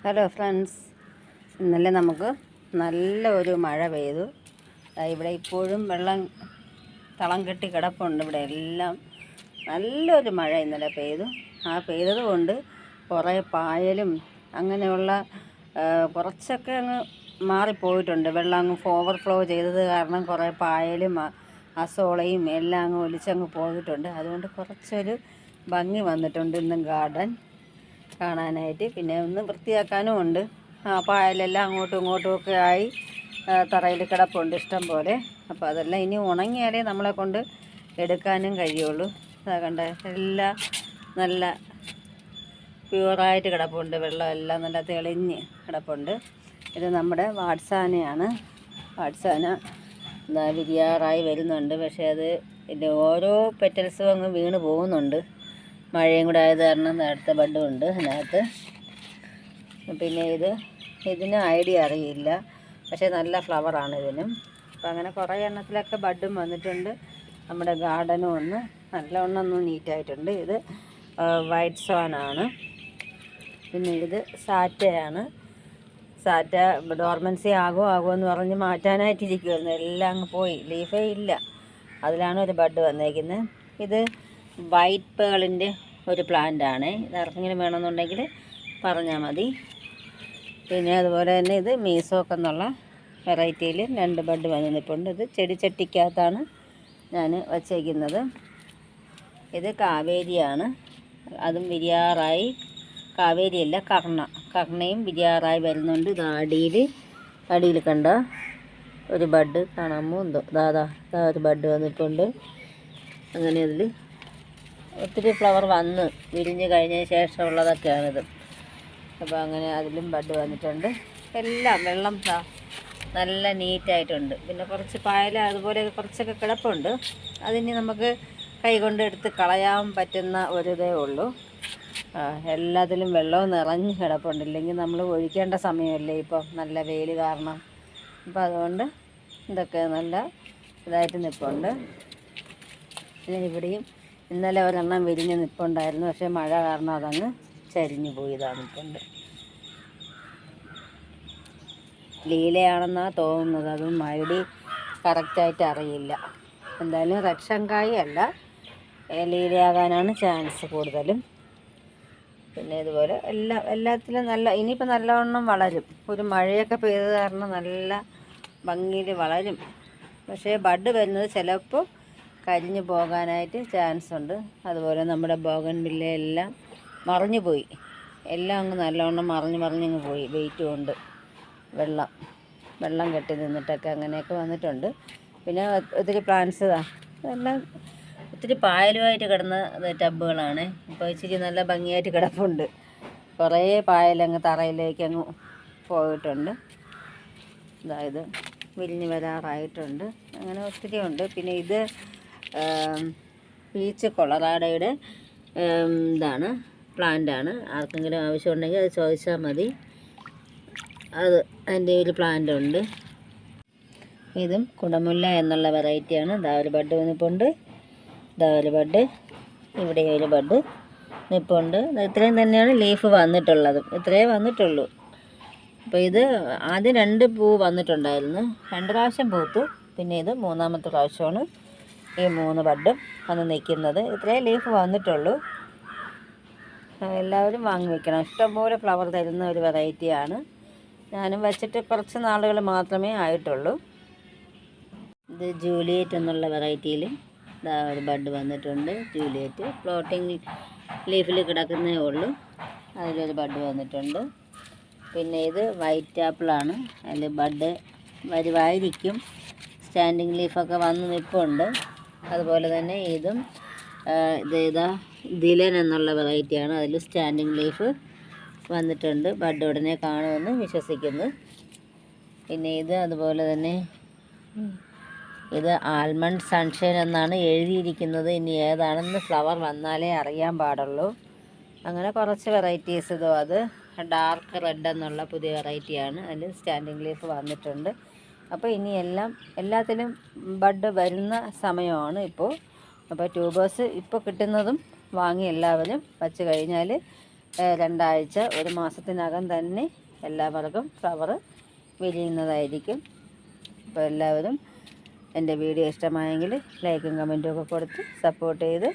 Hello friends, ഇന്നലെ നമുക്ക് നല്ല ഒരു മഴ പെയ്തു. ഇവിടെ ഇപ്പോഴും വെള്ളം തളം കെട്ടി കിടപ്പുണ്ട്. ഇവിടെ എല്ലാം നല്ലൊരു മഴ ഇന്നലെ പെയ്തു. പെയ്തത് കൊണ്ട് കുറേ പായലും അങ്ങനെയുള്ള കുറച്ചൊക്കെ അങ്ങ് മാറിപ്പോയിട്ടുണ്ട്. വെള്ളം അങ്ങ് ഓവർഫ്ലോ ചെയ്തത് കാരണം കുറേ പായലും അസോളയും എല്ലാം അങ്ങ് ഒലിച്ചങ്ങ് പോയിട്ടുണ്ട്. അതുകൊണ്ട് കുറച്ചൊരു ഭംഗി വന്നിട്ടുണ്ട് ഇന്നും ഗാർഡൻ കാണാനായിട്ട്. പിന്നെ ഒന്ന് വൃത്തിയാക്കാനും ഉണ്ട്. പായലെല്ലാം അങ്ങോട്ടും ഇങ്ങോട്ടും ഒക്കെ ആയി തറയിൽ കിടപ്പുണ്ട് ഇഷ്ടം പോലെ. അപ്പോൾ അതെല്ലാം ഇനി ഉണങ്ങിയാലേ നമ്മളെ കൊണ്ട് എടുക്കാനും കഴിയുള്ളൂ. കണ്ട എല്ലാം നല്ല പ്യുവറായിട്ട് കിടപ്പുണ്ട്. വെള്ളമെല്ലാം നല്ല തെളിഞ്ഞ് കിടപ്പുണ്ട്. ഇത് നമ്മുടെ വാട്സാനയാണ്. വാട്സാന വിരിയാറായി വരുന്നുണ്ട്. പക്ഷേ ഇത് ഓരോ പെറ്റൽസും അങ്ങ് വീണ് പോകുന്നുണ്ട്. മഴയും കൂടെ ആയത് കാരണം അടുത്ത ബഡും ഉണ്ട് അതിനകത്ത്. പിന്നെ ഇതിന് ഐഡിയ അറിയില്ല, പക്ഷേ നല്ല ഫ്ലവറാണ് ഇതിനും. അപ്പോൾ അങ്ങനെ കുറേ എണ്ണത്തിലൊക്കെ ബഡും വന്നിട്ടുണ്ട്. നമ്മുടെ ഗാർഡനും നല്ലവണ്ണം നീറ്റായിട്ടുണ്ട്. ഇത് വൈറ്റ് സ്വാനാണ്. പിന്നെ ഇത് സാറ്റയാണ്. സാറ്റ ഡോർമൻസി ആകുമെന്ന് പറഞ്ഞ് മാറ്റാനായിട്ടിരിക്കുമായിരുന്നു. എല്ലാം അങ്ങ് പോയി, ലീഫേ ഇല്ല. അതിലാണ് ഒരു ബഡ് വന്നേക്കുന്നത്. ഇത് വൈറ്റ് പേളിൻ്റെ ഒരു പ്ലാന്റാണ്. ഇത് ആർക്കെങ്കിലും വേണമെന്നുണ്ടെങ്കിൽ പറഞ്ഞാൽ മതി. പിന്നെ അതുപോലെ തന്നെ ഇത് മീസോക്ക് എന്നുള്ള വെറൈറ്റിയിൽ 2 ബഡ് വന്നിട്ടുണ്ട്. ഇത് ചെടിച്ചട്ടിക്കകത്താണ് ഞാൻ വച്ചേക്കുന്നത്. ഇത് കാവേരിയാണ്. അതും വിരിയാറായി. കാവേരിയല്ല, കർണയും വിരിയാറായി വരുന്നുണ്ട്. ഇത് അടിയിൽ കണ്ട ഒരു ബഡ് കാണാമോ എന്തോ, ദാ ഒരു ബഡ് വന്നിട്ടുണ്ട്. അങ്ങനെ അതിൽ ഒത്തിരി ഫ്ലവർ വന്ന് വിരിഞ്ഞ് കഴിഞ്ഞതിന് ശേഷമുള്ളതൊക്കെയാണിത്. അപ്പോൾ അങ്ങനെ അതിലും ബഡ് വന്നിട്ടുണ്ട്. എല്ലാം വെള്ളം നല്ല നീറ്റായിട്ടുണ്ട്. പിന്നെ കുറച്ച് പായല അതുപോലെ കുറച്ചൊക്കെ കിടപ്പുണ്ട്. അതിന് നമുക്ക് കൈകൊണ്ട് എടുത്ത് കളയാൻ പറ്റുന്ന ഒരിതേ ഉള്ളൂ. എല്ലാത്തിലും വെള്ളവും നിറഞ്ഞ് കിടപ്പുണ്ട്. ഇല്ലെങ്കിൽ നമ്മൾ ഒഴിക്കേണ്ട സമയമല്ലേ ഇപ്പോൾ, നല്ല വെയിൽ കാരണം. അപ്പോൾ അതുകൊണ്ട് ഇതൊക്കെ നല്ല ഇതായിട്ട് നിൽപ്പുണ്ട്. പിന്നെ ഇവിടെയും ഇന്നലെ ഒരെണ്ണം വിരിഞ്ഞ് നിൽപ്പുണ്ടായിരുന്നു. പക്ഷേ മഴ കാരണം അതങ്ങ് ചരിഞ്ഞു പോയതാണ്. നിൽപ്പുണ്ട്. ലീലയാണെന്നാണ് തോന്നുന്നത്. അതും ഐഡി കറക്റ്റായിട്ട് അറിയില്ല. എന്തായാലും റക്ഷങ്കായി അല്ല, ലീലയാകാനാണ് ചാൻസ് കൂടുതലും. പിന്നെ ഇതുപോലെ എല്ലാത്തിലും നല്ല ഇനിയിപ്പോൾ നല്ലവണ്ണം വളരും. ഒരു മഴയൊക്കെ പെയ്തത് കാരണം നല്ല ഭംഗിയിൽ വളരും. പക്ഷേ ബഡ് വരുന്നത് ചിലപ്പോൾ കരിഞ്ഞു പോകാനായിട്ട് ചാൻസ് ഉണ്ട്. അതുപോലെ നമ്മുടെ ബോഗൺവില്ല എല്ലാം മറിഞ്ഞു പോയി. എല്ലാം അങ്ങ് നല്ലവണ്ണം മറിഞ്ഞങ്ങ് പോയി. വെയിറ്റ് കൊണ്ട് വെള്ളം കെട്ടി നിന്നിട്ടൊക്കെ അങ്ങനെയൊക്കെ വന്നിട്ടുണ്ട്. പിന്നെ ഒത്തിരി പ്ലാന്റ്സ് എല്ലാം ഒത്തിരി പായലുമായിട്ട് കിടന്ന ടബുകളാണ്. ഇപ്പോൾ ഇച്ചിരി നല്ല ഭംഗിയായിട്ട് കിടപ്പുണ്ട്. കുറേ പായലങ്ങ് തറയിലേക്ക് അങ്ങ് പോയിട്ടുണ്ട്. അതായത് വിരിഞ്ഞ് വരാറായിട്ടുണ്ട്. അങ്ങനെ ഒത്തിരി ഉണ്ട്. പിന്നെ ഇത് പീച്ച് കൊളറാഡോയുടെ പ്ലാന്റാണ്. ആർക്കെങ്കിലും ആവശ്യമുണ്ടെങ്കിൽ അത് ചോദിച്ചാൽ മതി. അതിൻ്റെ ഒരു പ്ലാന്റ് ഉണ്ട്. ഇതും കുടമുല്ല എന്നുള്ള വെറൈറ്റിയാണ്. ഒരു ബഡ് നിൽപ്പുണ്ട്. ഒരു ബഡ്, ഇവിടെ ഒരു ബഡ് നിൽപ്പുണ്ട്. ഇത്രയും തന്നെയാണ് ലീഫ് വന്നിട്ടുള്ളത്. ഇത്രയേ വന്നിട്ടുള്ളൂ. അപ്പോൾ ഇത് ആദ്യം 2 പൂ വന്നിട്ടുണ്ടായിരുന്നു. 2 പ്രാവശ്യം പൂത്തു. പിന്നെ ഇത് 3ാമത്തെ പ്രാവശ്യമാണ് ഈ 3 ബഡും വന്ന് നിൽക്കുന്നത്. ഇത്രയും ലീഫ് വന്നിട്ടുള്ളൂ. എല്ലാവരും വാങ്ങി വയ്ക്കണം. ഇഷ്ടംപോലെ ഫ്ലവർ തരുന്ന ഒരു വെറൈറ്റിയാണ്. ഞാനും വെച്ചിട്ട് കുറച്ച് നാളുകൾ മാത്രമേ ആയിട്ടുള്ളൂ. ഇത് ജൂലിയറ്റ് എന്നുള്ള വെറൈറ്റിയിൽ ഒരു ബഡ് വന്നിട്ടുണ്ട്. ജൂലിയറ്റ് ഫ്ലോട്ടിങ് ലീഫിൽ കിടക്കുന്നേ ഉള്ളൂ. അതിലൊരു ബഡ് വന്നിട്ടുണ്ട്. പിന്നെ ഇത് വൈറ്റ് ആപ്പിളാണ്. അതിൽ ബഡ് വരുമായിരിക്കും. സ്റ്റാൻഡിങ് ലീഫൊക്കെ വന്ന് നിൽപ്പുണ്ട്. അതുപോലെ തന്നെ ഇതും ദിലൻ എന്നുള്ള വെറൈറ്റിയാണ്. അതിൽ സ്റ്റാൻഡിങ് ലീഫ് വന്നിട്ടുണ്ട്. ബഡ് ഉടനെ കാണുമെന്ന് വിശ്വസിക്കുന്നു. പിന്നെ അതുപോലെ തന്നെ ഇത് ആൽമണ്ട് സൺഷൈൻ എന്നാണ് എഴുതിയിരിക്കുന്നത്. ഇനി ഏതാണെന്ന് ഫ്ലവർ വന്നാലേ അറിയാൻ പാടുള്ളൂ. അങ്ങനെ കുറച്ച് വെറൈറ്റീസ്. അത് ഡാർക്ക് റെഡ് എന്നുള്ള പുതിയ വെറൈറ്റിയാണ്. അതിൽ സ്റ്റാൻഡിങ് ലീഫ് വന്നിട്ടുണ്ട്. അപ്പോൾ ഇനി എല്ലാത്തിലും ബഡ് വരുന്ന സമയമാണ് ഇപ്പോൾ. അപ്പോൾ ട്യൂബേഴ്സ് ഇപ്പോൾ കിട്ടുന്നതും വാങ്ങി എല്ലാവരും വച്ച് കഴിഞ്ഞാൽ 2 ആഴ്ച 1 മാസത്തിനകം തന്നെ എല്ലാവർക്കും ഫ്ലവർ വിരിയുന്നതായിരിക്കും. അപ്പോൾ എല്ലാവരും എൻ്റെ വീഡിയോ ഇഷ്ടമായെങ്കിൽ ലൈക്കും കമൻറ്റും ഒക്കെ കൊടുത്ത് സപ്പോർട്ട് ചെയ്ത്